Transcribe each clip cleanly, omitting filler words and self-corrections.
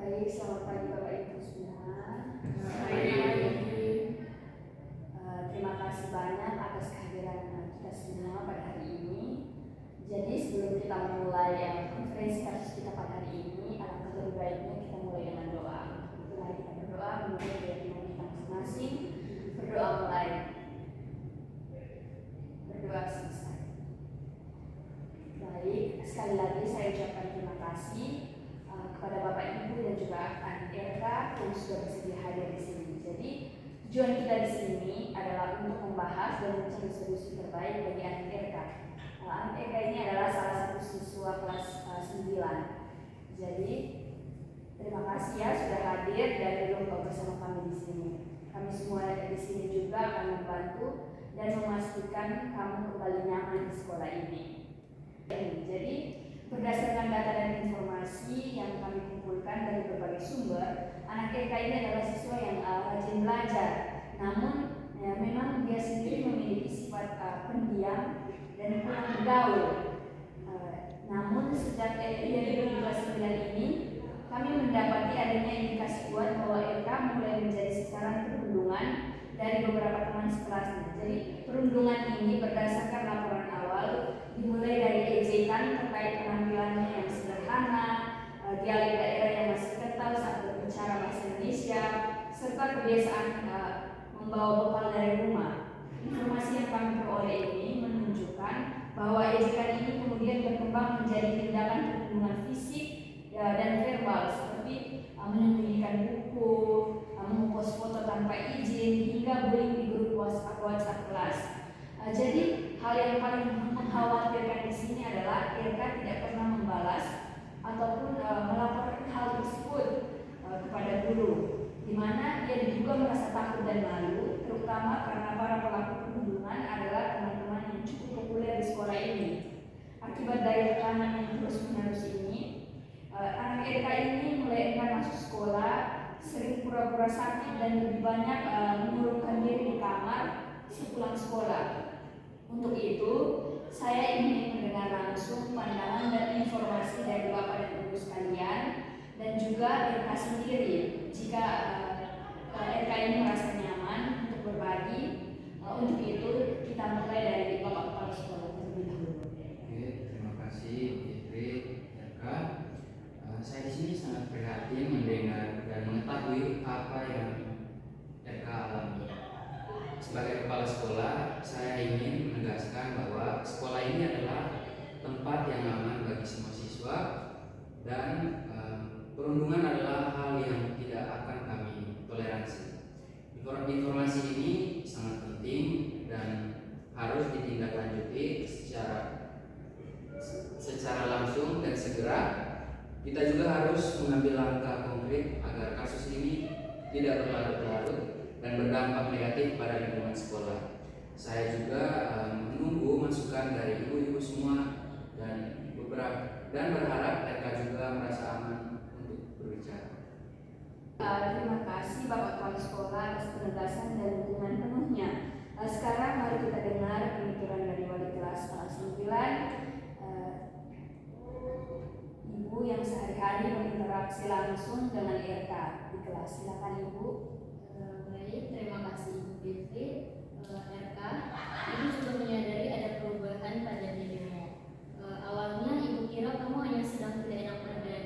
Baik, selamat pagi Bapak Ibu semua. Terima kasih banyak atas kehadiran kita semua pada hari ini. Jadi sebelum kita memulai konferensi kasus kita pada hari ini, alangkah lebih baiknya kita mulai dengan doa. Mari kita berdoa, kemudian keyakinan kita masing-masing. Berdoa mulai. Berdoa selesai. Baik, sekali lagi saya ucapkan terima kasih kepada Bapak Ibu dan juga adik RK yang sudah bersedia hadir di sini. Jadi tujuan kita di sini adalah untuk membahas dan mencari solusi terbaik bagi adik RK. Adik RK ini adalah salah satu siswa kelas 9. Jadi terima kasih ya sudah hadir dan bergabung bersama kami di sini. Kami semua di sini juga akan membantu dan memastikan kamu kembali nyaman di sekolah ini. Jadi berdasarkan data dan informasi yang kami kumpulkan dari berbagai sumber, anak TK ini adalah siswa yang rajin belajar. Namun memang dia sendiri memiliki sifat pendiam dan kurang bergaul. Namun sejak ia di kelas 9 ini, kami mendapati adanya indikasi kuat bahwa RK mulai menjadi sasaran perundungan dari beberapa teman sekelasnya. Jadi perundungan ini berdasarkan laporan awal dimulai dari ejekan terkait penampilannya yang sederhana, dialek daerah yang masih kental saat berbicara bahasa Indonesia, serta kebiasaan membawa bekal dari rumah. Informasi yang kami peroleh ini menunjukkan bahwa ejekan ini kemudian berkembang menjadi tindakan perundungan fisik dan verbal seperti menyembunyikan buku, mempost foto tanpa izin, hingga bullying di grup WhatsApp kelas. Jadi hal yang paling mengkhawatirkan di sini adalah RK tidak pernah membalas ataupun melaporkan hal tersebut kepada guru, di mana dia diduga merasa takut dan malu, terutama karena para pelaku perundungan adalah teman-teman yang cukup populer di sekolah ini. Akibat daya tekanan yang terus-menerus ini, anak RK ini mulai enggan masuk sekolah, sering pura-pura sakit dan lebih banyak mengurungkan diri di kamar sepulang sekolah. Untuk itu, saya ingin mendengar langsung pandangan dan informasi dari Bapak dan Ibu sekalian dan juga RK sendiri. Jika RK ini merasa nyaman untuk berbagi, untuk itu kita mulai dari Bapak Kepala Sekolah terlebih dahulu. Oke, terima kasih Fitri, RK. Saya di sini sangat prihatin mendengar dan mengetahui apa yang RK alami. Sebagai kepala sekolah, saya ingin menegaskan bahwa sekolah ini adalah tempat yang aman bagi semua siswa dan perundungan adalah hal yang tidak akan kami toleransi. Informasi ini sangat penting dan harus ditindaklanjuti secara langsung dan segera. Kita juga harus mengambil langkah konkret agar kasus ini tidak berlarut-larut dan berdampak negatif pada lingkungan sekolah. Saya juga menunggu masukan dari ibu-ibu semua dan berharap mereka juga merasa aman untuk berbicara. Terima kasih Bapak Kepala Sekolah atas penegasan dan dukungan penuhnya. Sekarang mari kita dengar penuturan dari Wali Kelas 9, Ibu yang sehari-hari berinteraksi langsung dengan RK di kelas. Silakan Ibu. Baik, terima kasih Ibu Fitri. RK, Ibu juga menyadari ada perubahan pada dirimu. Awalnya Ibu kira kamu hanya sedang tidak enak badan,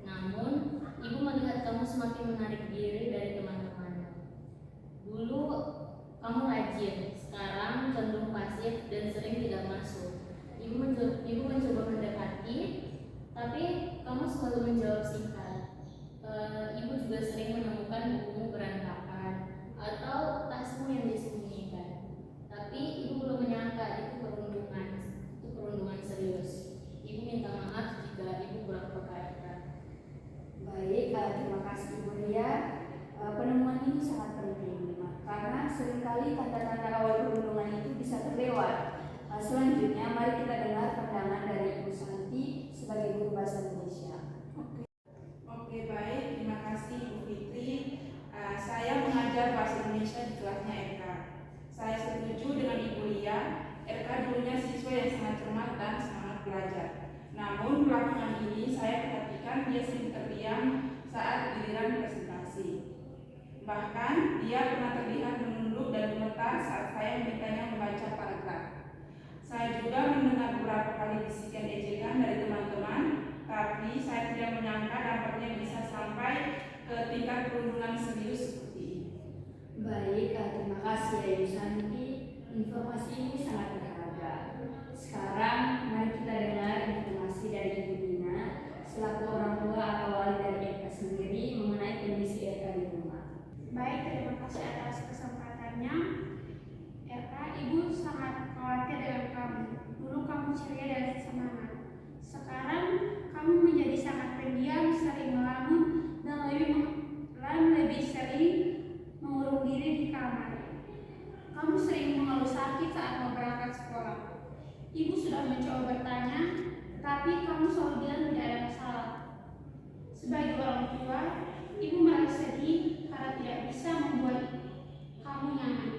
namun Ibu melihat kamu semakin menarik diri dari teman-teman. Dulu kamu rajin, sekarang cenderung pasif dan sering tidak masuk. Ibu mencoba mendekati, tapi kamu selalu menjawab singkat. Ibu juga sering menemukan bukumu berantakan atau barangkali tanda-tanda awal perundungan itu bisa terlewat. Selanjutnya, mari kita dengar pandangan dari Ibu Santi sebagai guru bahasa Indonesia. Oke, baik. Terima kasih Bu Fitri. Saya mengajar bahasa Indonesia di kelasnya RK. Saya setuju dengan Ibu Lia. RK dulunya siswa yang sangat cermat dan semangat belajar. Namun belakangan ini saya perhatikan dia sering terdiam saat giliran presentasi. Bahkan dia pernah terlihat menunduk dan gemetar saat saya memintanya membaca paragraf. Saya juga mendengar beberapa kali bisikan ejekan dari teman-teman, tapi saya tidak menyangka dampaknya bisa sampai ke tingkat perundungan serius seperti ini. Baik, terima kasih ya Ibu Santi. Informasi ini sangat berharga. Sekarang mari kita dengar informasi dari Ibu Dina selaku orang tua atau wali dari Eka sendiri mengenai kondisi Eka di rumah. Baik, terima kasih atas kesempatannya. Eka, Ibu sangat khawatir dengan kamu. Dulu kamu ceria dan semangat. Sekarang kamu menjadi sangat pendiam, sering melamun, dan lebih sering mengurung diri di kamar. Kamu sering mengeluh sakit saat mau berangkat sekolah. Ibu sudah mencoba bertanya, tetapi kamu selalu bilang tidak ada masalah. Sebagai orang tua, Ibu merasa sedih karena tidak bisa membuat kamu nyaman.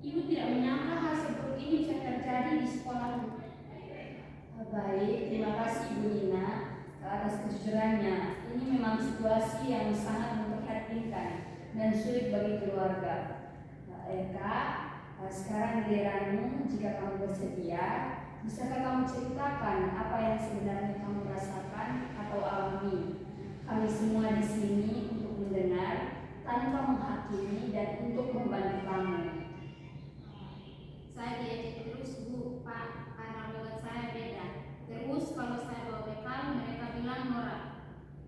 Ibu tidak menyangka hal seperti ini bisa terjadi di sekolahmu. Baik, terima kasih Ibu Dina atas kejujurannya. Ini memang situasi yang sangat memprihatinkan dan sulit bagi keluarga. Eka, sekarang giliranmu. Jika kamu bersedia, bisakah kamu ceritakan apa yang sebenarnya kamu rasakan atau alami? Kami semua di sini untuk mendengar tanpa menghakimi dan untuk membantu kamu. Saya diajak terus Bu, Pak, karena logat saya beda. Terus kalau saya bawa bekal, mereka bilang norak.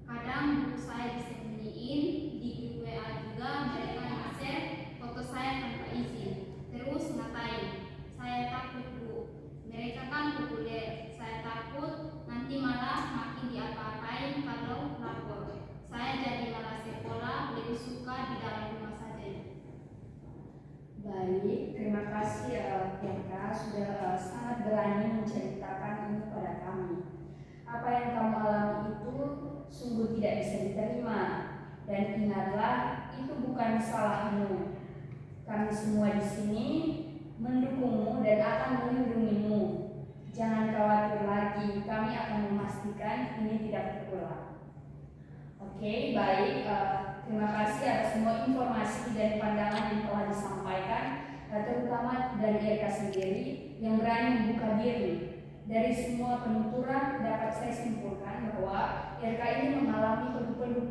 Kadang buku saya disembunyiin, di grup WA juga mereka nge-share foto saya tanpa izin. Terus ngapain? Saya takut Bu. Mereka kan populer. Saya takut nanti malah makin diapa-apain kalau lapor. Saya jadi malah sekolah lebih suka di dalam rumah saja. Baik, terima kasih Eka sudah sangat berani menceritakan ini pada kami. Apa yang kamu alami itu sungguh tidak bisa diterima, dan ingatlah itu bukan salahmu. Kami semua di sini mendukungmu dan akan melindungimu. Jangan khawatir lagi, kami akan memastikan ini tidak terulang. Oke, baik. Terima kasih atas semua informasi dan pandangan yang telah disampaikan, terutama dari Eka sendiri yang berani membuka diri. Dari semua penuturan dapat saya simpulkan bahwa Eka ini mengalami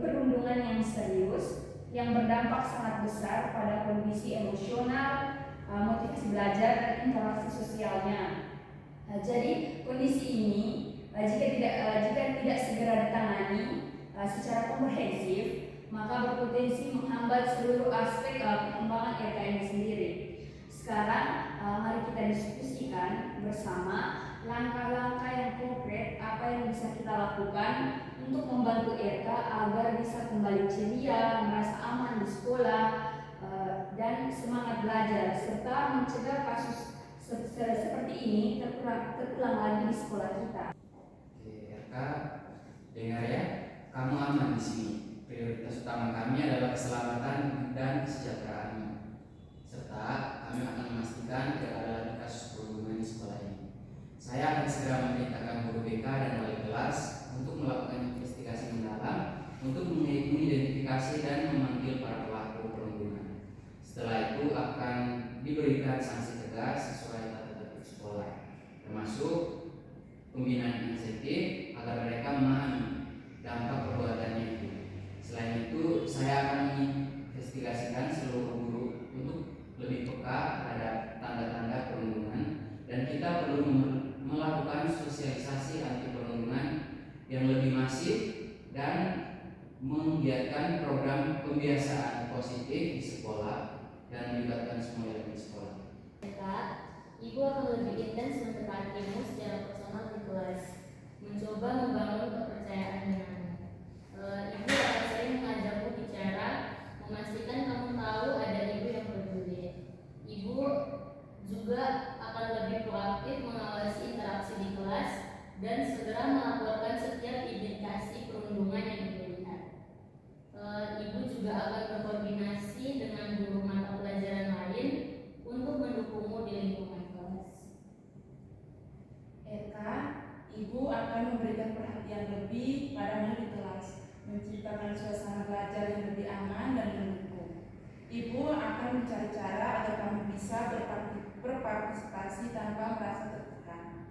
perundungan yang serius yang berdampak sangat besar pada kondisi emosional, motivasi belajar dan interaksi sosialnya. Jadi kondisi ini jika tidak segera ditangani secara komprehensif, maka berpotensi menghambat seluruh aspek perkembangan Eka ini sendiri. Sekarang mari kita diskusikan bersama langkah-langkah yang konkret apa yang bisa kita lakukan untuk membantu Eka agar bisa kembali ceria, merasa aman di sekolah, dan semangat belajar, serta mencegah kasus seperti ini terulang lagi di sekolah kita. Oke, Eka, dengar ya, kamu aman di sini. Prioritas utama kami adalah keselamatan dan kesejahteraanmu, serta kami akan memastikan tidak ada lagi kasus perundungan di sekolah ini. Saya akan segera memerintahkan guru BK dan wali kelas untuk melakukan investigasi mendalam untuk mengidentifikasi dan memanggil para pelaku perundungan. Setelah itu akan diberikan sanksi tegas sesuai tata tertib sekolah, termasuk pembinaan insentif agar mereka memahami dampak perbuatannya itu. Selain itu, saya akan menginvestigasikan seluruh guru untuk lebih peka terhadap tanda-tanda perundungan, dan kita perlu melakukan sosialisasi anti perundungan yang lebih masif dan menggiatkan program pembiasaan positif di sekolah dan melibatkan semua elemen sekolah. Kak, Ibu akan lebih intens mendekatimu secara personal di kelas, mencoba membangun kepercayaan denganmu. Ibu akan sering mengajakmu bicara, memastikan kamu tahu ada ibu yang peduli. Ibu akan mencari cara agar kamu bisa berpartisipasi tanpa merasa tertekan.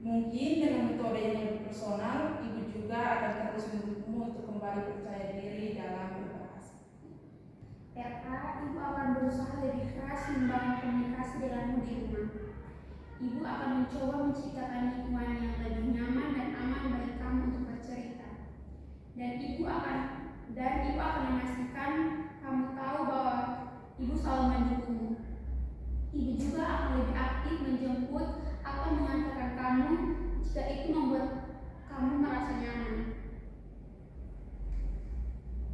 Mungkin dengan metode yang lebih personal, Ibu juga akan terus mendukungmu untuk kembali percaya diri dalam berbahasa. Ibu akan berusaha lebih keras membangun komunikasi denganmu di rumah. Ibu akan mencoba menciptakan lingkungan yang lebih nyaman dan aman bagi kamu untuk bercerita. Dan ibu akan memastikan kamu tahu bahwa ibu selalu mendukungmu. Ibu juga akan lebih aktif menjemput atau mengantarkan kamu jika itu membuat kamu merasa nyaman.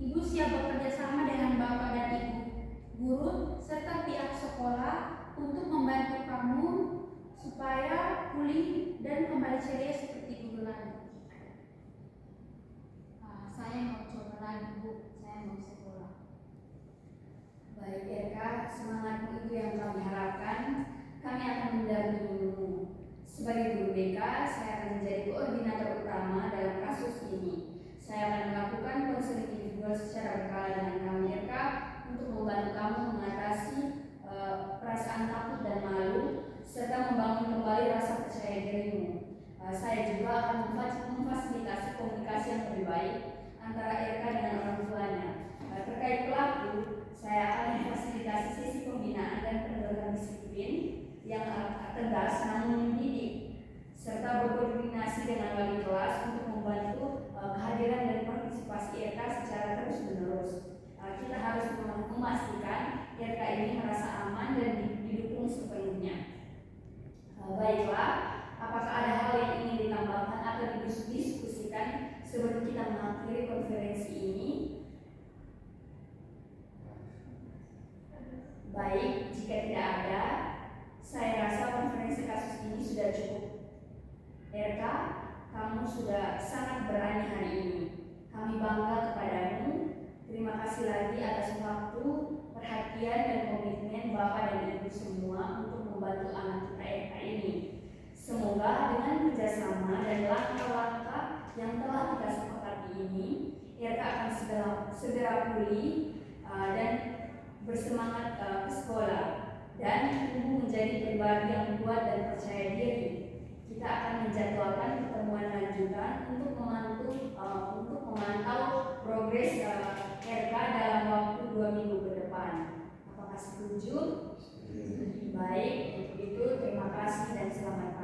Ibu siap bekerja sama dengan Bapak dan Ibu, guru, serta pihak sekolah untuk membantu kamu supaya pulih dan kembali ceria seperti dulu lagi. Saya mau coba lagi, Bu. Saya mau sekolah. Baik Erka, semangatmu itu yang kami harapkan. Kami akan mendampingimu. Sebagai guru BK, saya akan menjadi koordinator utama dalam kasus ini. Saya akan melakukan konseling individual secara berkala dengan kamu Erka untuk membantu kamu mengatasi perasaan takut dan malu serta membangun kembali rasa percaya dirimu. Saya juga akan memfasilitasi komunikasi yang lebih baik antara Erka dengan orang tuanya. Terkait pelaku, saya akan memfasilitasi sesi pembinaan dan penegakan disiplin yang tegas namun mendidik, serta berkoordinasi dengan wali kelas untuk membantu kehadiran dan partisipasi Erka secara terus-menerus. Kita harus memastikan Erka ini merasa aman dan didukung sepenuhnya. Baiklah, apakah ada hal yang ingin ditambahkan atau didiskusikan sebelum kita mengakhiri konferensi ini? Baik, jika tidak ada, saya rasa konferensi kasus ini sudah cukup. Erka, kamu sudah sangat berani hari ini. Kami bangga kepadamu. Terima kasih lagi atas waktu, perhatian, dan komitmen Bapak dan Ibu semua untuk membantu anak kita Erka ini. Semoga dengan kerjasama dan langkah-langkah yang telah kita sepakati ini, Erka akan segera pulih dan bersemangat ke sekolah dan tumbuh menjadi pribadi yang kuat dan percaya diri. Kita akan menjadwalkan pertemuan lanjutan untuk memantau progres Erka dalam waktu 2 minggu ke depan. Apakah setuju? Baik, untuk itu terima kasih dan selamat pagi.